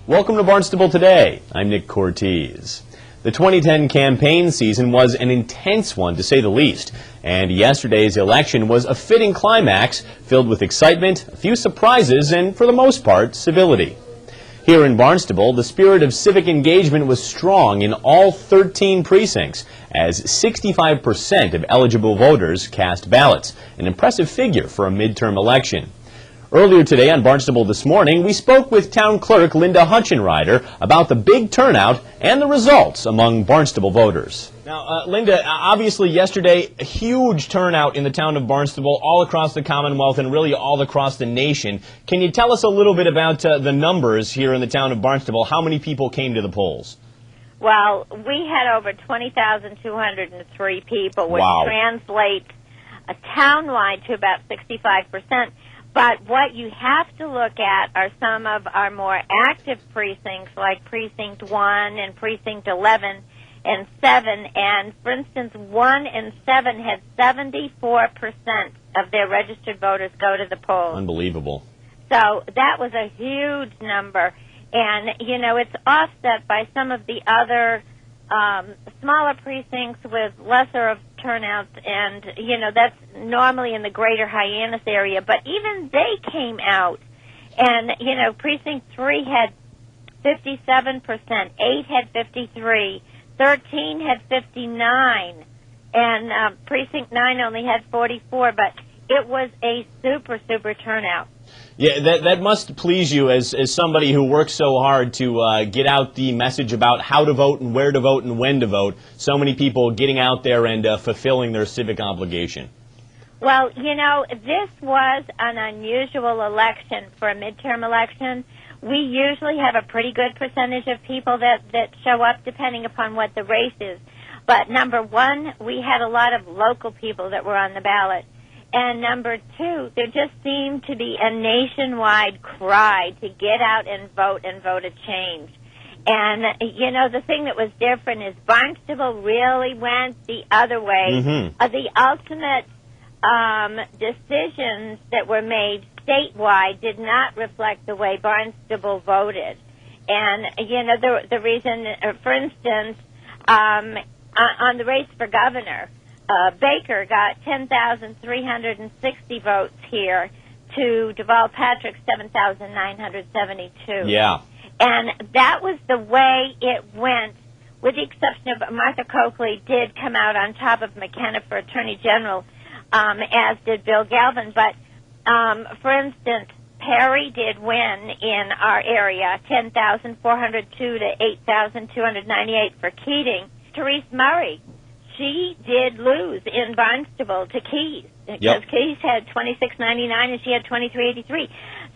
Welcome to Barnstable Today. I'm Nick Cortez. The 2010 campaign season was an intense one, to say the least, and yesterday's election was a fitting climax filled with excitement, a few surprises, and for the most part, civility. Here in Barnstable, the spirit of civic engagement was strong in all 13 precincts, as 65% of eligible voters cast ballots, an impressive figure for a midterm election. Earlier today on Barnstable This Morning, we spoke with Town Clerk Linda Hutchenrider about the big turnout and the results among Barnstable voters. Now, Linda, obviously yesterday, a huge turnout in the town of Barnstable, all across the Commonwealth and really all across the nation. Can you tell us a little bit about the numbers here in the town of Barnstable? How many people came to the polls? Well, we had over 20,203 people, which translates townwide to about 65%. But what you have to look at are some of our more active precincts, like Precinct 1 and Precinct 11 and 7. And, for instance, 1 and 7 had 74% of their registered voters go to the polls. Unbelievable. So that was a huge number. And, you know, it's offset by some of the other smaller precincts with lesser of turnouts, and, you know, that's normally in the greater Hyannis area. But even they came out, and, you know, Precinct 3 had 57%, 8 had 53, 13 had 59, and Precinct 9 only had 44, but it was a super turnout. Yeah, that must please you as somebody who works so hard to get out the message about how to vote and where to vote and when to vote. So many people getting out there and fulfilling their civic obligation. Well, you know, this was an unusual election for a midterm election. We usually have a pretty good percentage of people that show up depending upon what the race is. But number one, we had a lot of local people that were on the ballot. And number two, there just seemed to be a nationwide cry to get out and vote a change. And, you know, the thing that was different is Barnstable really went the other way. Mm-hmm. The ultimate decisions that were made statewide did not reflect the way Barnstable voted. And, you know, the reason, for instance, on the race for governor, Baker got 10,360 votes here to Deval Patrick's 7,972. Yeah. And that was the way it went, with the exception of Martha Coakley did come out on top of McKenna for Attorney General, as did Bill Galvin. But, for instance, Perry did win in our area, 10,402 to 8,298 for Keating. Therese Murray, she did lose in Barnstable to Keyes, because Keyes had 2699 and she had 2383.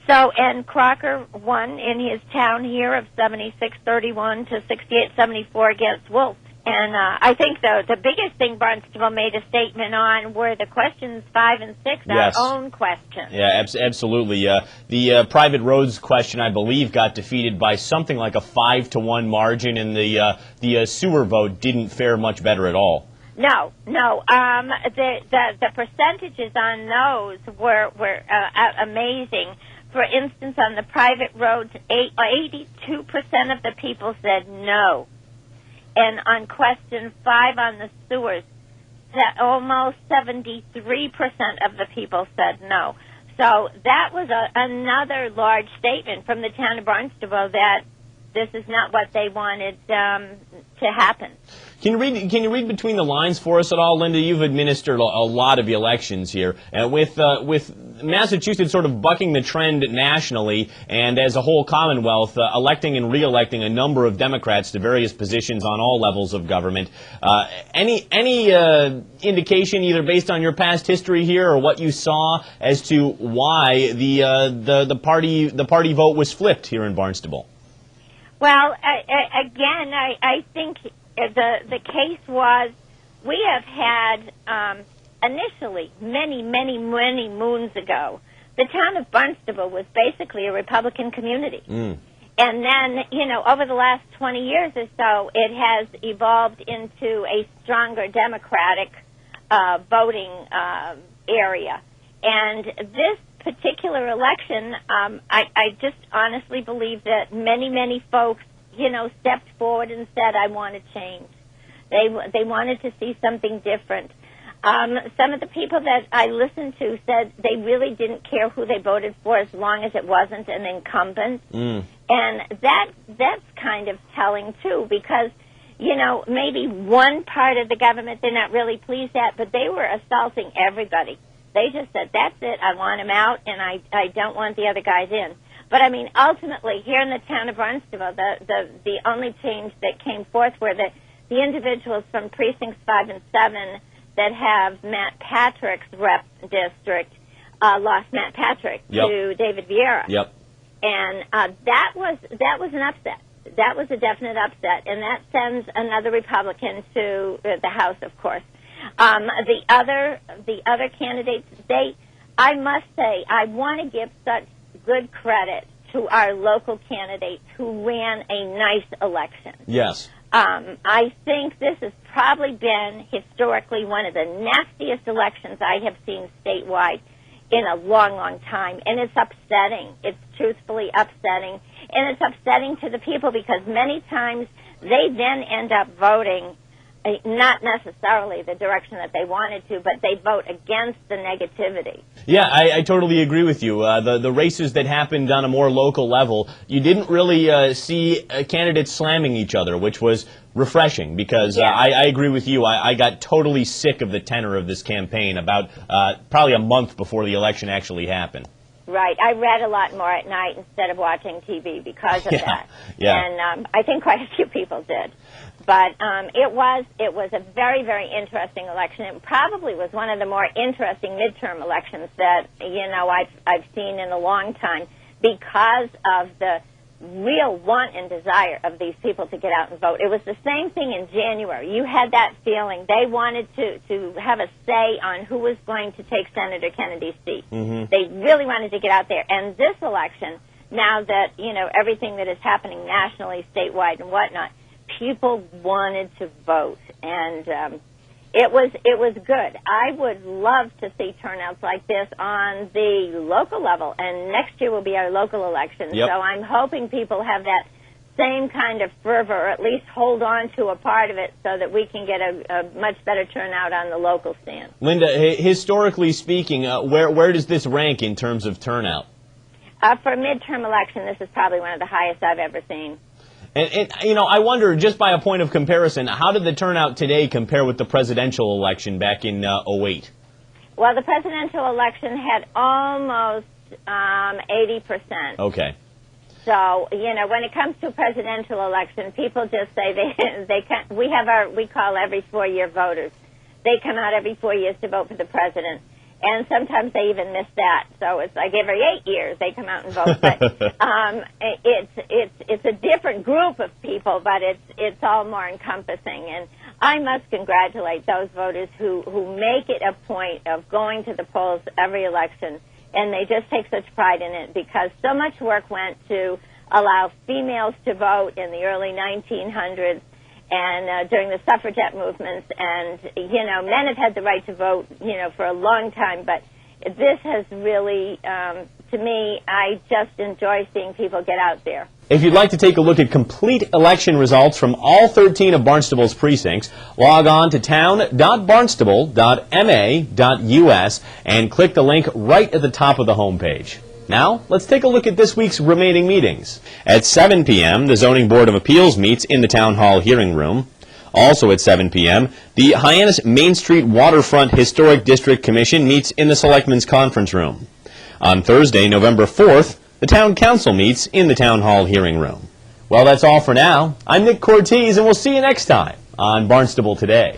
So, and Crocker won in his town here of 7631 to 6874 against Wolf. And I think the biggest thing Barnstable made a statement on were the questions 5 and 6, yes. Our own questions. Yeah, absolutely. The private roads question, I believe, got defeated by something like a 5-1 margin, and the sewer vote didn't fare much better at all. No. The percentages on those were amazing. For instance, on the private roads, 82% of the people said no. And on question 5 on the sewers, almost 73% of the people said no. So that was another large statement from the town of Barnstable that this is not what they wanted to happen. Can you read between the lines for us at all, Linda? You've administered a lot of elections here, with Massachusetts sort of bucking the trend nationally, and as a whole Commonwealth, electing and re-electing a number of Democrats to various positions on all levels of government. Any indication, either based on your past history here or what you saw, as to why the party vote was flipped here in Barnstable? Well, again, I think the case was, we have had initially, many moons ago, the town of Barnstable was basically a Republican community. And then, you know, over the last 20 years or so, it has evolved into a stronger Democratic voting area. And this particular election, I just honestly believe that many folks, stepped forward and said, I want to change. They wanted to see something different. Some of the people that I listened to said they really didn't care who they voted for as long as it wasn't an incumbent. And that's kind of telling, too, because, maybe one part of the government they're not really pleased at, but they were assaulting everybody. They just said, that's it, I want him out, and I don't want the other guys in. But, I mean, ultimately, here in the town of Barnstable, the only change that came forth were the individuals from precincts 5 and 7 that have Matt Patrick's rep district lost Matt Patrick to David Vieira. Yep. And that was an upset. That was a definite upset, and that sends another Republican to the House, of course. The other candidates, I must say, I want to give such good credit to our local candidates who ran a nice election. Yes. I think this has probably been historically one of the nastiest elections I have seen statewide in a long time, and it's upsetting. It's truthfully upsetting, and it's upsetting to the people because many times they then end up voting not necessarily the direction that they wanted to, but they vote against the negativity. Yeah, I totally agree with you. The races that happened on a more local level, you didn't really see candidates slamming each other, which was refreshing because I agree with you. I got totally sick of the tenor of this campaign about probably a month before the election actually happened. Right. I read a lot more at night instead of watching TV because of that. Yeah. And I think quite a few people did. But it was a very, very interesting election. It probably was one of the more interesting midterm elections that, I've seen in a long time because of the real want and desire of these people to get out and vote. It was the same thing in January. You had that feeling. They wanted to have a say on who was going to take Senator Kennedy's seat. They really wanted to get out there. And this election, now that, everything that is happening nationally, statewide, and whatnot, people wanted to vote. And it was good. I would love to see turnouts like this on the local level, and next year will be our local election. Yep. So I'm hoping people have that same kind of fervor, or at least hold on to a part of it so that we can get a much better turnout on the local stand. Linda, historically speaking, where does this rank in terms of turnout? For a midterm election, this is probably one of the highest I've ever seen. And I wonder, just by a point of comparison, how did the turnout today compare with the presidential election back in 2008? Well, the presidential election had almost 80%. Okay. So, when it comes to a presidential election, people just say we call every 4-year voters. They come out every 4 years to vote for the president. And sometimes they even miss that. So it's like every 8 years they come out and vote. But it's a different group of people, but it's all more encompassing. And I must congratulate those voters who make it a point of going to the polls every election, and they just take such pride in it because so much work went to allow females to vote in the early 1900s. And during the suffragette movements, and, men have had the right to vote, for a long time, but this has really, to me, I just enjoy seeing people get out there. If you'd like to take a look at complete election results from all 13 of Barnstable's precincts, log on to town.barnstable.ma.us and click the link right at the top of the homepage. Now, let's take a look at this week's remaining meetings. At 7 p.m., the Zoning Board of Appeals meets in the Town Hall hearing room. Also at 7 p.m., the Hyannis Main Street Waterfront Historic District Commission meets in the Selectmen's Conference Room. On Thursday, November 4th, the Town Council meets in the Town Hall hearing room. Well, that's all for now. I'm Nick Cortez, and we'll see you next time on Barnstable Today.